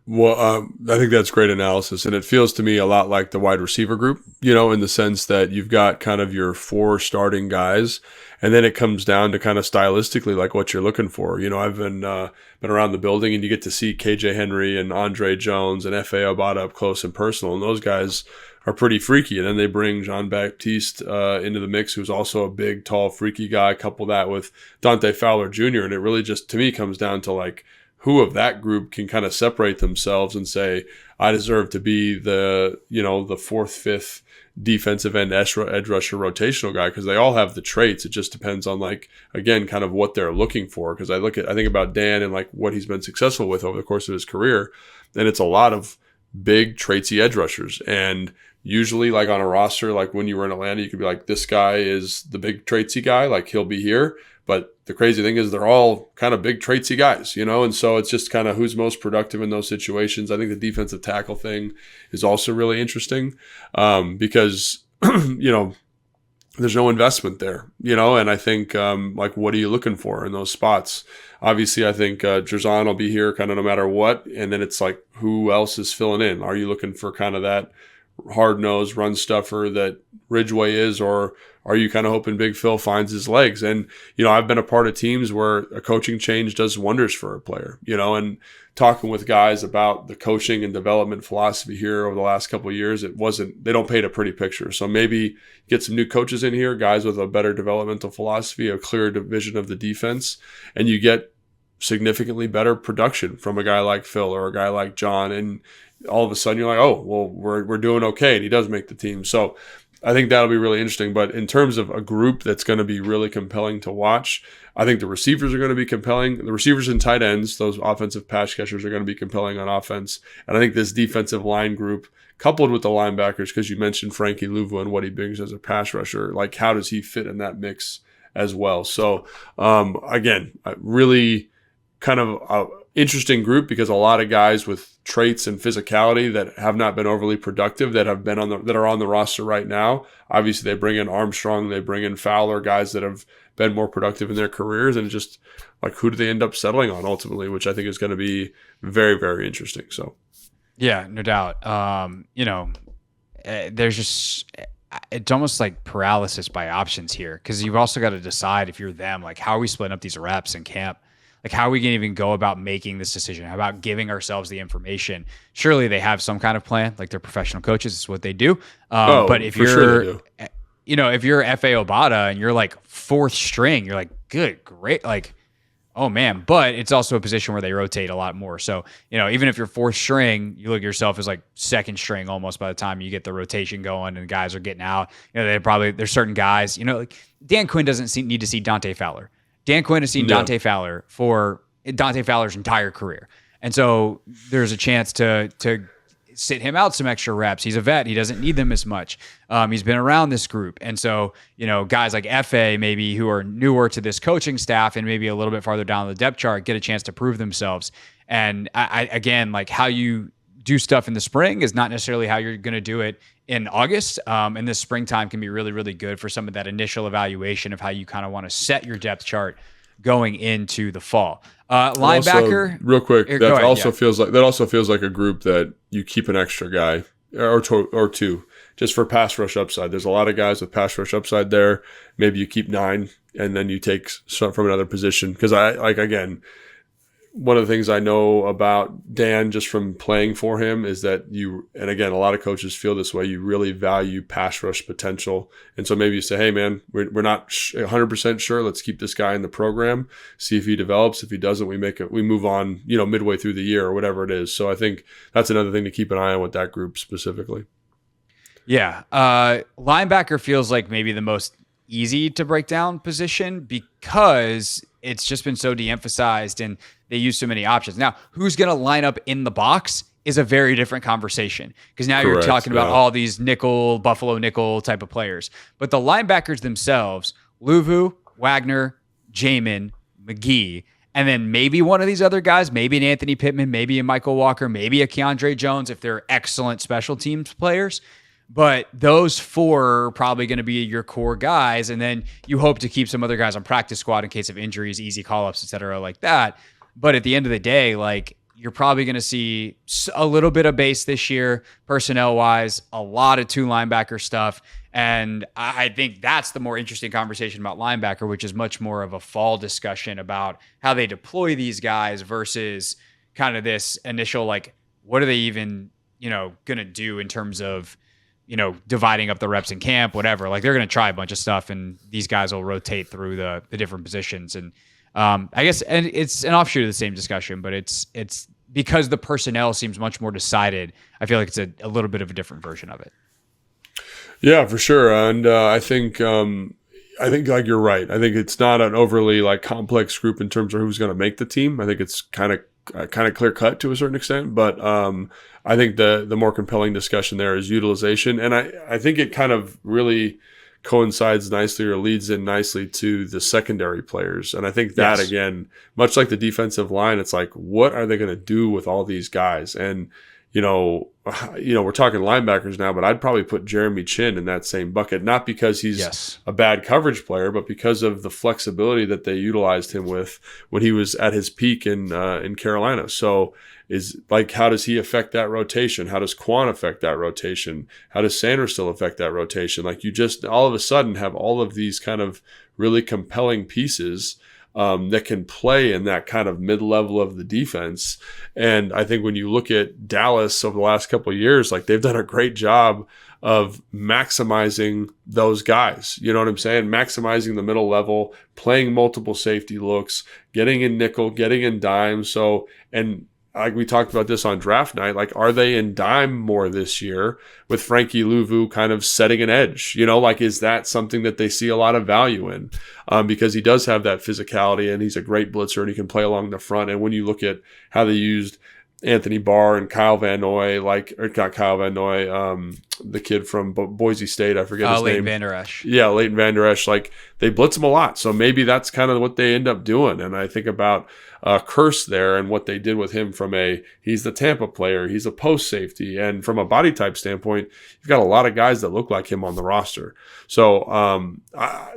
Well, I think that's great analysis, and it feels to me a lot like the wide receiver group, in the sense that you've got kind of your 4 starting guys, and then it comes down to kind of stylistically like what you're looking for. I've been around the building, and you get to see KJ Henry and Andre Jones and F.A. Obata up close and personal, and those guys are pretty freaky. And then they bring Jean-Baptiste into the mix, who's also a big, tall, freaky guy. Couple that with Dante Fowler Jr., and it really just, to me, comes down to like who of that group can kind of separate themselves and say, I deserve to be the 4th, 5th defensive end edge rusher rotational guy, because they all have the traits. It just depends on, like, again, kind of what they're looking for. Because I think about Dan and like what he's been successful with over the course of his career, and it's a lot of big traitsy edge rushers. And usually, like on a roster, like when you were in Atlanta, you could be like, this guy is the big traitsy guy, like he'll be here. But the crazy thing is they're all kind of big traitsy guys, and so it's just kind of who's most productive in those situations. I think the defensive tackle thing is also really interesting because, there's no investment there, and I think like, what are you looking for in those spots? Obviously, I think Jerzon will be here kind of no matter what. And then it's like, who else is filling in? Are you looking for kind of that hard-nosed run stuffer that Ridgway is, or are you kind of hoping Big Phil finds his legs? And, I've been a part of teams where a coaching change does wonders for a player, and talking with guys about the coaching and development philosophy here over the last couple of years, they don't paint a pretty picture. So maybe get some new coaches in here, guys with a better developmental philosophy, a clearer vision of the defense, and you get significantly better production from a guy like Phil or a guy like John. And all of a sudden you're like, oh, well, we're doing okay. And he does make the team. So I think that'll be really interesting. But in terms of a group that's going to be really compelling to watch, I think the receivers are going to be compelling. The receivers and tight ends, those offensive pass catchers, are going to be compelling on offense. And I think this defensive line group, coupled with the linebackers, because you mentioned Frankie Louvu and what he brings as a pass rusher, like how does he fit in that mix as well? So again, really kind of a interesting group, because a lot of guys with traits and physicality that have not been overly productive that are on the roster right now. Obviously, they bring in Armstrong, they bring in Fowler, guys that have been more productive in their careers, and just like, who do they end up settling on ultimately, which I think is going to be very, very interesting. So, yeah, no doubt. There's just, it's almost like paralysis by options here, because you've also got to decide, if you're them, like, how are we splitting up these reps in camp? Like, how are we going to even go about making this decision? How about giving ourselves the information? Surely they have some kind of plan. Like, they're professional coaches. It's what they do. But if you're, sure if you're F.A. Obata and you're like fourth string, you're like, good, great. Like, oh man. But it's also a position where they rotate a lot more. So, even if you're fourth string, you look at yourself as like second string almost by the time you get the rotation going and guys are getting out. There's certain guys, like Dan Quinn doesn't need to see Dante Fowler. Dan Quinn has seen Dante Fowler for Dante Fowler's entire career. And so there's a chance to sit him out some extra reps. He's a vet. He doesn't need them as much. He's been around this group. And so, guys like FA maybe who are newer to this coaching staff and maybe a little bit farther down the depth chart get a chance to prove themselves. And I again, like, how you do stuff in the spring is not necessarily how you're going to do it in August. And this springtime can be really, really good for some of that initial evaluation of how you kind of want to set your depth chart going into the fall. Linebacker, also, real quick, that also feels like a group that you keep an extra guy or two just for pass rush upside. There's a lot of guys with pass rush upside there. Maybe you keep 9 and then you take some from another position. Because one of the things I know about Dan just from playing for him is that and again, a lot of coaches feel this way, you really value pass rush potential. And so maybe you say, hey man, we're not 100% sure. Let's keep this guy in the program, see if he develops. If he doesn't, we move on, midway through the year or whatever it is. So I think that's another thing to keep an eye on with that group specifically. Yeah. Linebacker feels like maybe the most easy to break down position because it's just been so de-emphasized and they use so many options. Now, who's going to line up in the box is a very different conversation, because now you're talking about all these Buffalo nickel type of players. But the linebackers themselves, Luvu, Wagner, Jamin, McGee, and then maybe one of these other guys, maybe an Anthony Pittman, maybe a Michael Walker, maybe a Keandre Jones if they're excellent special teams players. But those 4 are probably going to be your core guys. And then you hope to keep some other guys on practice squad in case of injuries, easy call-ups, et cetera, like that. But at the end of the day, like, you're probably going to see a little bit of base this year, personnel-wise, a lot of 2 linebacker stuff. And I think that's the more interesting conversation about linebacker, which is much more of a fall discussion about how they deploy these guys versus kind of this initial, like, what are they even, going to do in terms of, dividing up the reps in camp, whatever. Like, they're going to try a bunch of stuff and these guys will rotate through the different positions. And I guess, and it's an offshoot of the same discussion, but it's because the personnel seems much more decided. I feel like it's a little bit of a different version of it. Yeah, for sure. And I think like you're right. I think it's not an overly like complex group in terms of who's going to make the team. I think it's kind of clear cut to a certain extent, but I think the more compelling discussion there is utilization. And I think it kind of really coincides nicely or leads in nicely to the secondary players. And I think that, again, much like the defensive line, it's like, what are they going to do with all these guys? And, we're talking linebackers now, but I'd probably put Jeremy Chin in that same bucket, not because he's a bad coverage player, but because of the flexibility that they utilized him with when he was at his peak in Carolina. So how does he affect that rotation? How does Quan affect that rotation? How does Sanders still affect that rotation? Like, you just all of a sudden have all of these kind of really compelling pieces that can play in that kind of mid-level of the defense. And I think when you look at Dallas over the last couple of years, like, they've done a great job of maximizing those guys. You know what I'm saying? Maximizing the middle level, playing multiple safety looks, getting in nickel, getting in dime. So, and like we talked about this on draft night, like, are they in dime more this year with Frankie Luvu kind of setting an edge? Is that something that they see a lot of value in? Because he does have that physicality and he's a great blitzer and he can play along the front. And when you look at how they used Anthony Barr and Kyle Van Noy, not Kyle Van Noy, the kid from Boise State, I forget his Leighton name. Vander Esch. Yeah, Leighton Vander Esch. Like, they blitz him a lot. So maybe that's kind of what they end up doing. And I think about Curse there and what they did with him he's the Tampa player, he's a post safety. And from a body type standpoint, you've got a lot of guys that look like him on the roster. So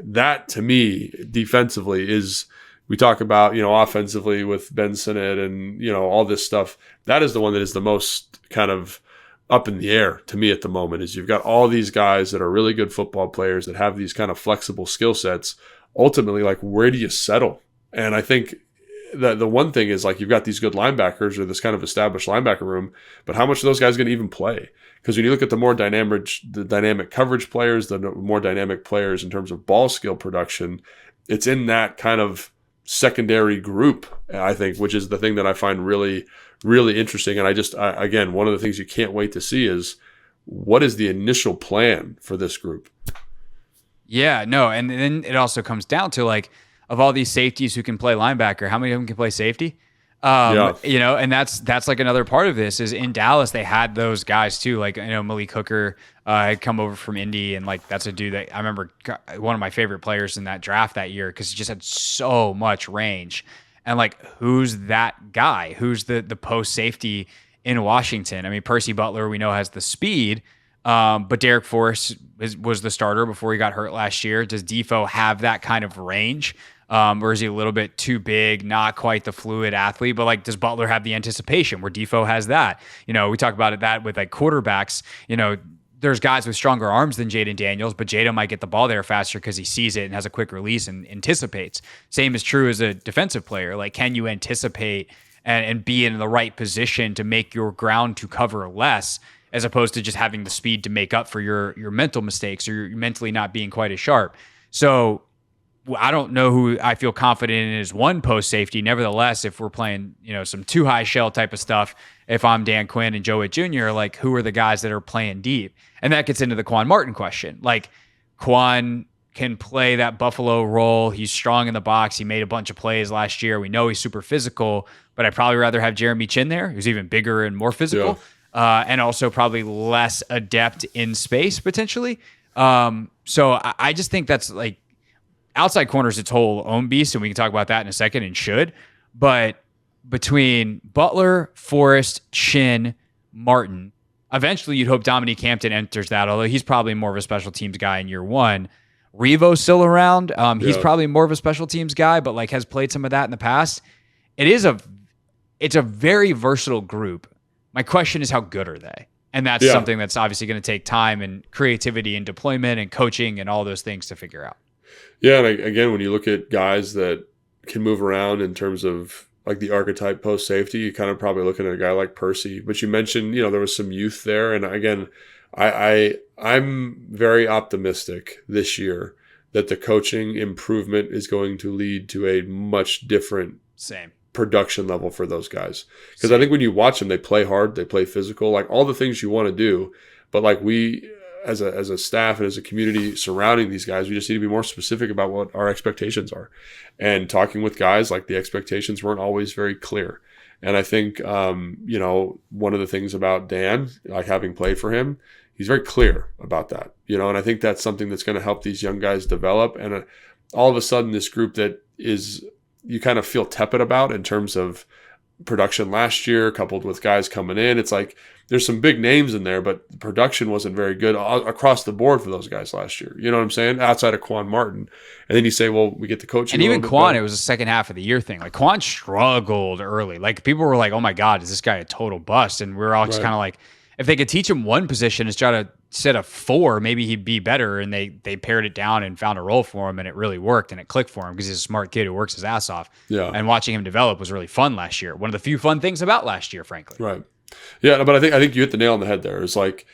that to me, defensively is, we talk about, offensively with Ben Sinnott and, all this stuff. That is the one that is the most kind of up in the air to me at the moment is you've got all these guys that are really good football players that have these kind of flexible skill sets. Ultimately, like, where do you settle? And I think the one thing is, like, you've got these good linebackers or this kind of established linebacker room, but how much are those guys going to even play? Because when you look at the dynamic coverage players, the more dynamic players in terms of ball skill production, it's in that kind of secondary group, I think, which is the thing that I find really, really interesting. And again, one of the things you can't wait to see is what is the initial plan for this group? Yeah, no. And then it also comes down to, like, of all these safeties who can play linebacker, how many of them can play safety? And that's like another part of this is in Dallas, they had those guys too. Like, Malik Hooker had come over from Indy, and like, that's a dude that I remember, one of my favorite players in that draft that year, because he just had so much range. And like, who's that guy? Who's the post safety in Washington? I mean, Percy Butler, we know, has the speed, but Derek Forrest was the starter before he got hurt last year. Does Defoe have that kind of range? Or is he a little bit too big, not quite the fluid athlete? But like, does Butler have the anticipation where Defoe has that? We talk about that with like quarterbacks. There's guys with stronger arms than Jaden Daniels, but Jaden might get the ball there faster because he sees it and has a quick release and anticipates. Same is true as a defensive player. Like, can you anticipate and be in the right position to make your ground to cover less, as opposed to just having the speed to make up for your mental mistakes or you're mentally not being quite as sharp? So I don't know who I feel confident in as one post safety. Nevertheless, if we're playing, some too high shell type of stuff, if I'm Dan Quinn and Joe Witt Jr., like, who are the guys that are playing deep? And that gets into the Quan Martin question. Like, Quan can play that Buffalo role. He's strong in the box. He made a bunch of plays last year. We know he's super physical, but I'd probably rather have Jeremy Chin there, who's even bigger and more physical, and also probably less adept in space potentially. So I just think that's like, outside corner is its whole own beast, and we can talk about that in a second and should. But between Butler, Forrest, Chin, Martin, eventually you'd hope Dominique Hampton enters that, although he's probably more of a special teams guy in year one. Revo's still around. He's probably more of a special teams guy, but like has played some of that in the past. It's a very versatile group. My question is, how good are they? And that's something that's obviously going to take time and creativity and deployment and coaching and all those things to figure out. Yeah, and again, when you look at guys that can move around in terms of like the archetype post safety, you kind of probably looking at a guy like Percy. But you mentioned, there was some youth there, and again, I'm very optimistic this year that the coaching improvement is going to lead to a much different production level for those guys. Because I think when you watch them, they play hard, they play physical, like all the things you want to do. But like we, as a staff and as a community surrounding these guys, we just need to be more specific about what our expectations are. And talking with guys, like the expectations weren't always very clear. And I think, one of the things about Dan, like having played for him, he's very clear about that, and I think that's something that's going to help these young guys develop. And all of a sudden, this group that is, you kind of feel tepid about in terms of production last year, coupled with guys coming in, it's like there's some big names in there, but the production wasn't very good across the board for those guys last year. You know what I'm saying? Outside of Quan Martin. And then you say, well, we get the coaching. And even Quan, it was the second half of the year thing. Like, Quan struggled early. Like, people were like, oh my God, is this guy a total bust? And we're all just kind of like, if they could teach him one position instead of 4, maybe he'd be better. And they pared it down and found a role for him, and it really worked and it clicked for him because he's a smart kid who works his ass off. Yeah. And watching him develop was really fun last year. One of the few fun things about last year, frankly. Right. Yeah, but I think you hit the nail on the head there. It's like,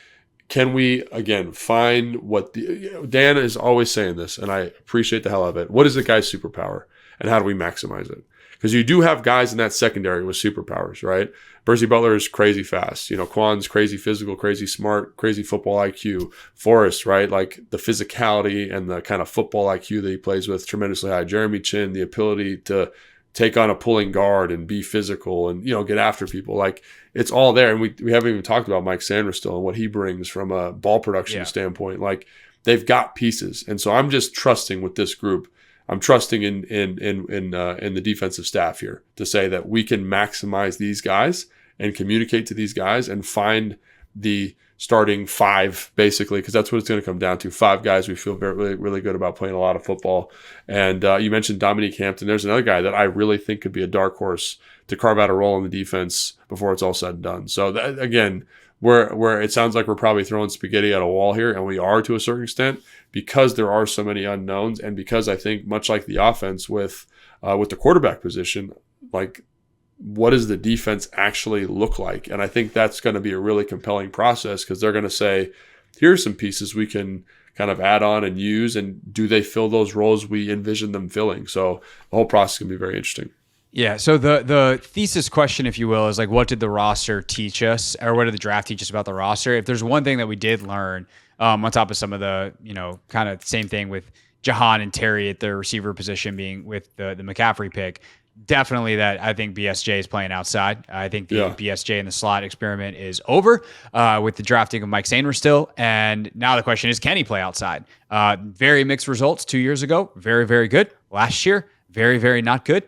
can we, again, find what Dan is always saying this, and I appreciate the hell of it. What is the guy's superpower, and how do we maximize it? Because you do have guys in that secondary with superpowers, right? Percy Butler is crazy fast. Quan's crazy physical, crazy smart, crazy football IQ. Forrest, right? Like the physicality and the kind of football IQ that he plays with, tremendously high. Jeremy Chin, the ability to take on a pulling guard and be physical and, get after people. Like, it's all there. And we haven't even talked about Mike Sanders still and what he brings from a ball production standpoint. Like, they've got pieces. And so I'm just trusting with this group. I'm trusting in the defensive staff here to say that we can maximize these guys and communicate to these guys and find the starting 5, basically, because that's what it's going to come down to. 5 guys we feel really, really good about playing a lot of football. And you mentioned Dominique Hampton. There's another guy that I really think could be a dark horse to carve out a role in the defense before it's all said and done. So, again, where it sounds like we're probably throwing spaghetti at a wall here, and we are to a certain extent because there are so many unknowns, and because I think much like the offense with the quarterback position, like what does the defense actually look like? And I think that's going to be a really compelling process because they're going to say, here's some pieces we can kind of add on and use, and do they fill those roles we envision them filling? So the whole process can be very interesting. Yeah, so the thesis question, if you will, is like, what did the roster teach us, or what did the draft teach us about the roster? If there's one thing that we did learn, on top of some of the, kind of same thing with Jahan and Terry at the receiver position being with the McCaffrey pick, definitely that I think BSJ is playing outside. I think the BSJ in the slot experiment is over with the drafting of Mike Sainer still. And now the question is, can he play outside? Very mixed results 2 years ago. Very, very good. Last year, very, very not good.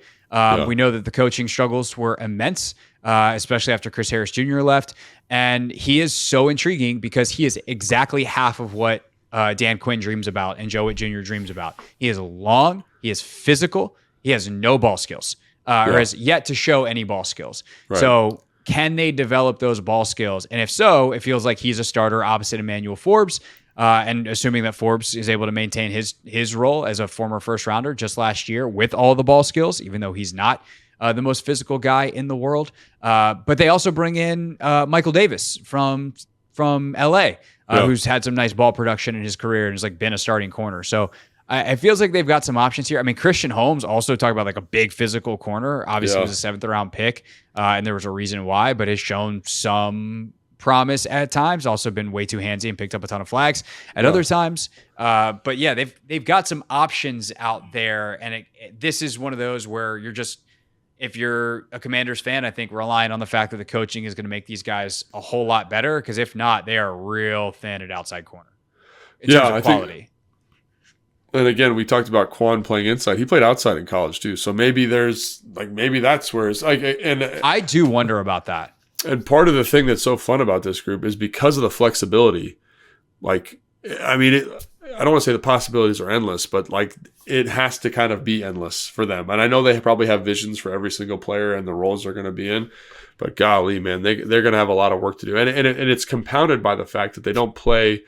We know that the coaching struggles were immense, especially after Chris Harris Jr. left. And he is so intriguing because he is exactly half of what Dan Quinn dreams about and Joe Witt Jr. dreams about. He is long, he is physical, he has no ball skills, or has yet to show any ball skills. Right. So can they develop those ball skills? And if so, it feels like he's a starter opposite Emmanuel Forbes. And assuming that Forbes is able to maintain his role as a former first rounder just last year with all the ball skills, even though he's not the most physical guy in the world. But they also bring in Michael Davis from LA, who's had some nice ball production in his career and has like been a starting corner. So it feels like they've got some options here. I mean, Christian Holmes also talked about like a big physical corner. Obviously, it was a 7th round pick, and there was a reason why, but has shown some promise at times, also been way too handsy and picked up a ton of flags at other times. But yeah, they've got some options out there. And this is one of those where you're just, if you're a Commanders fan, I think relying on the fact that the coaching is going to make these guys a whole lot better. Because if not, they are real thin at outside corner in terms of quality. And again, we talked about Quan playing inside. He played outside in college too. So maybe that's where it's like, and I do wonder about that. And part of the thing that's so fun about this group is because of the flexibility. Like, I mean, I don't want to say the possibilities are endless, but like it has to kind of be endless for them. And I know they probably have visions for every single player and the roles they're going to be in, but golly, man, they're going to have a lot of work to do. And it's compounded by the fact that they don't play.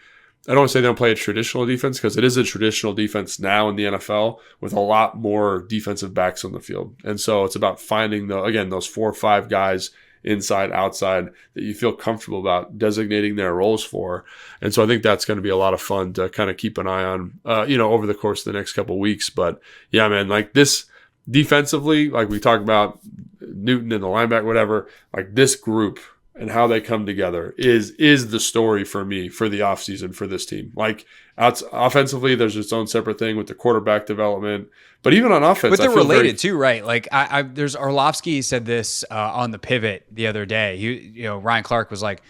I don't want to say they don't play a traditional defense because it is a traditional defense now in the NFL with a lot more defensive backs on the field. And so it's about finding those 4 or 5 guys inside, outside that you feel comfortable about designating their roles for. And so I think that's going to be a lot of fun to kind of keep an eye on, over the course of the next couple of weeks. But yeah, man, like this defensively, like we talked about Newton and the linebacker, whatever, like this group and how they come together is the story for me for the offseason for this team. Like offensively, there's its own separate thing with the quarterback development, but even on offense, but they're related too, right? Like there's Orlovsky said this on the pivot the other day. Ryan Clark was like,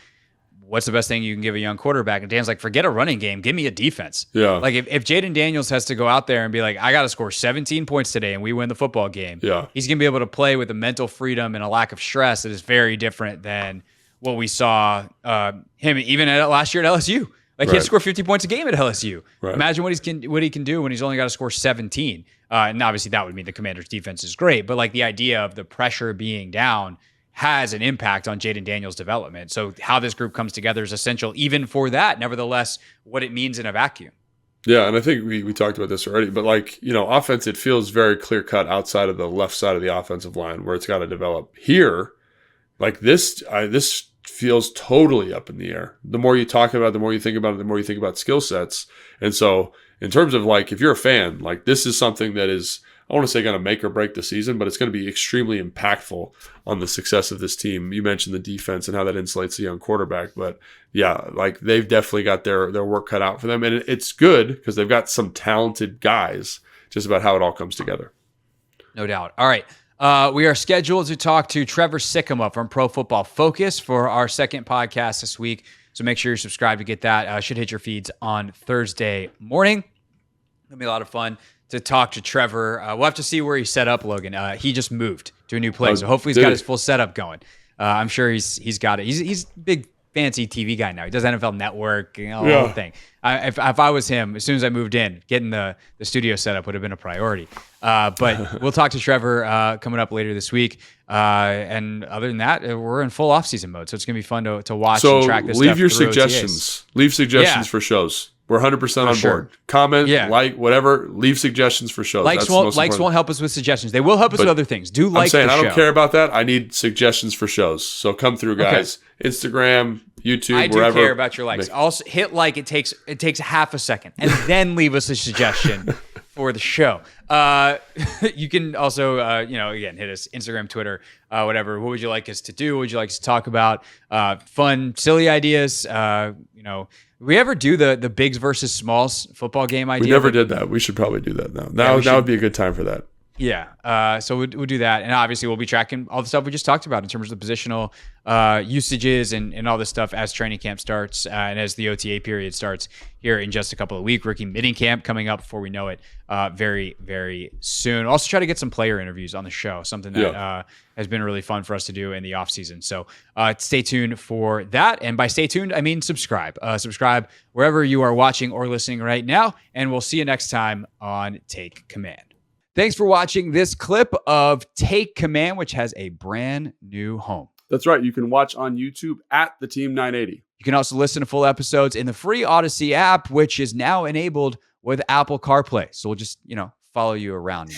"What's the best thing you can give a young quarterback?" And Dan's like, "Forget a running game, give me a defense." Yeah. Like if Jaden Daniels has to go out there and be like, "I got to score 17 points today and we win the football game," he's gonna be able to play with a mental freedom and a lack of stress that is very different than what we saw him even last year at LSU. Like he had to score 50 points a game at LSU. Right. Imagine what he can do when he's only got to score 17. And obviously that would mean the Commanders' defense is great, but like the idea of the pressure being down has an impact on Jaden Daniels' development. So how this group comes together is essential even for that. Nevertheless, what it means in a vacuum. Yeah, and I think we talked about this already, but offense, it feels very clear cut outside of the left side of the offensive line where it's got to develop. Here, like this feels totally up in the air. The more you talk about it, the more you think about it, the more you think about skill sets. And so in terms of like, if you're a fan, like this is something that is, I want to say going to make or break the season, but it's going to be extremely impactful on the success of this team. You mentioned the defense and how that insulates the young quarterback, but yeah, like they've definitely got their work cut out for them. And it's good because they've got some talented guys, just about how it all comes together. No doubt. All right. We are scheduled to talk to Trevor Sikkema from Pro Football Focus for our second podcast this week. So make sure you're subscribed to get that. Should hit your feeds on Thursday morning. It'll be a lot of fun to talk to Trevor. We'll have to see where he's set up, Logan. He just moved to a new place, so hopefully he's got his full setup going. I'm sure he's got it. He's a big fancy TV guy now. He does NFL Network, the whole thing. If I was him, as soon as I moved in, getting the studio set up would have been a priority. But we'll talk to Trevor coming up later this week. And other than that, we're in full off-season mode, so it's going to be fun to watch and track this stuff. So leave your suggestions. OTAs. Leave suggestions for shows. We're 100% on board. Comment, like, whatever. Leave suggestions for shows. Likes won't help us with suggestions. They will help us with other things. I'm saying I don't care about that. I need suggestions for shows. So come through, guys. Okay. Instagram, YouTube, wherever. I do care about your likes. Also, hit like. It takes half a second, and then leave us a suggestion for the show. You can also, again, hit us Instagram, Twitter, whatever. What would you like us to do? What would you like us to talk about? Fun, silly ideas. We ever do the bigs versus smalls football game idea? We never did that. We should probably do that now. That would be a good time for that. Yeah. So we'll do that. And obviously we'll be tracking all the stuff we just talked about in terms of the positional usages and all this stuff as training camp starts and as the OTA period starts here in just a couple of weeks. Rookie midding camp coming up before we know it very, very soon. Also try to get some player interviews on the show, something that has been really fun for us to do in the off season. So stay tuned for that. And by stay tuned, I mean subscribe. Subscribe wherever you are watching or listening right now. And we'll see you next time on Take Command. Thanks for watching this clip of Take Command, which has a brand new home. That's right. You can watch on YouTube at the Team 980. You can also listen to full episodes in the free Odyssey app, which is now enabled with Apple CarPlay. So we'll just, follow you around.